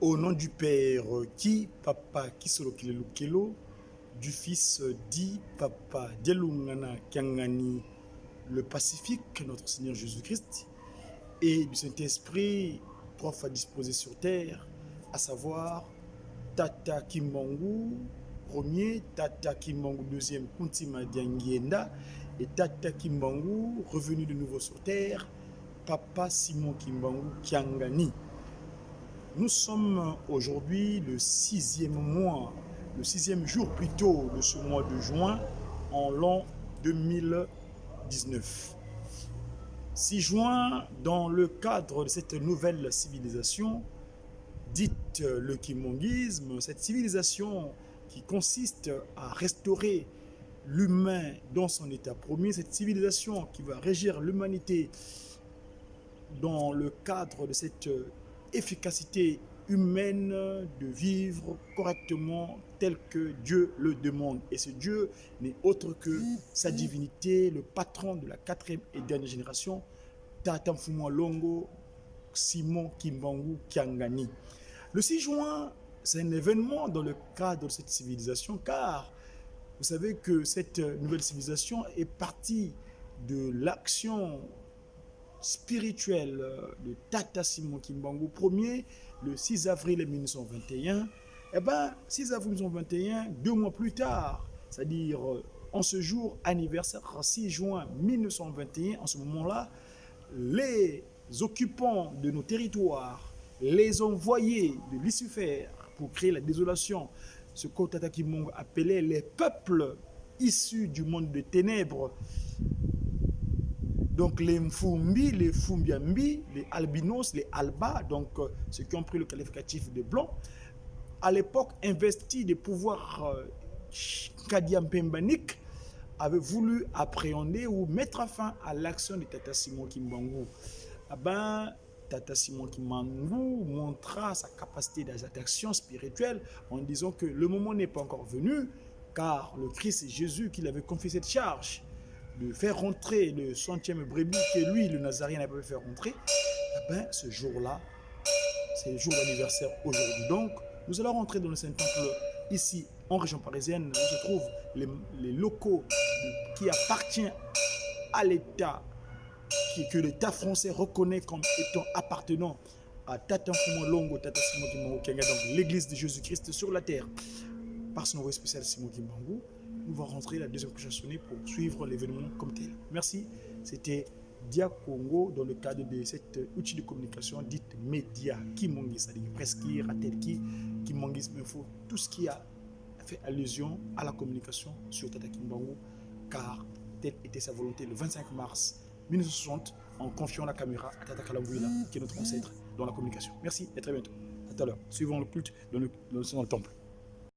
Au nom du Père qui, Papa, qui solo kilelo, du Fils dit, Papa, Dielungana, Kiangani, le Pacifique, notre Seigneur Jésus-Christ, et du Saint-Esprit, trois fois disposé sur terre, à savoir Tata Kimbangu, premier, Tata Kimbangu, deuxième, Kuntima Diangienda, et Tata Kimbangu, revenu de nouveau sur terre, Papa Simon Kimbangu Kiangani. Nous sommes aujourd'hui le sixième jour plutôt de ce mois de juin en l'an 2019. 6 juin, dans le cadre de cette nouvelle civilisation, dite le kimonguisme, cette civilisation qui consiste à restaurer l'humain dans son état premier, cette civilisation qui va régir l'humanité dans le cadre de cette efficacité humaine de vivre correctement tel que Dieu le demande. Et ce Dieu n'est autre que sa divinité, le patron de la 4e et dernière génération, Tata Mfumu Longo Simon Kimbangu Kiangani. Le 6 juin, c'est un événement dans le cadre de cette civilisation, car vous savez que cette nouvelle civilisation est partie de l'action spirituel de Tata Simon Kimbangu Ier, le 6 avril 1921. Et bien, 6 avril 1921, 2 mois plus tard, c'est-à-dire en ce jour anniversaire, 6 juin 1921, en ce moment-là, les occupants de nos territoires, les envoyés de Lucifer pour créer la désolation, ce que Tata Kimbangu appelait les peuples issus du monde des ténèbres, donc les Mfumbi, les Fumbiambi, les Albinos, les Alba, donc ceux qui ont pris le qualificatif de blanc, à l'époque investis des pouvoirs Kadiampembanik, avaient voulu appréhender ou mettre fin à l'action de Tata Simon Kimbangu. Ah ben, Tata Simon Kimbangu montra sa capacité d'action spirituelle en disant que le moment n'est pas encore venu, car le Christ Jésus qui lui avait confié cette charge de faire rentrer le centième brebis que lui, le Nazarien, n'avait pas pu faire rentrer, eh ben, ce jour-là, c'est le jour d'anniversaire aujourd'hui. Donc, nous allons rentrer dans le Saint-Temple ici, en région parisienne, où se trouvent les locaux qui appartiennent à l'État, que l'État français reconnaît comme étant appartenant à Tata Mfumu Longo, Tata Simon Kimbangu Kianga, donc l'église de Jésus-Christ sur la terre, par son envoyé spécial Simon Kimbangu. Nous allons rentrer la deuxième cloche à sonner pour suivre l'événement comme tel. Merci. C'était Dia Congo dans le cadre de cet outil de communication dite média Kimongis, c'est-à-dire Presqu'île, Ratelki, Kimongis Info, tout ce qui a fait allusion à la communication sur Tata Kimbangu, car telle était sa volonté le 25 mars 1960 en confiant la caméra à Tata Kalambouila, qui est notre ancêtre dans la communication. Merci et à très bientôt. À tout à l'heure. Suivons le culte dans le temple.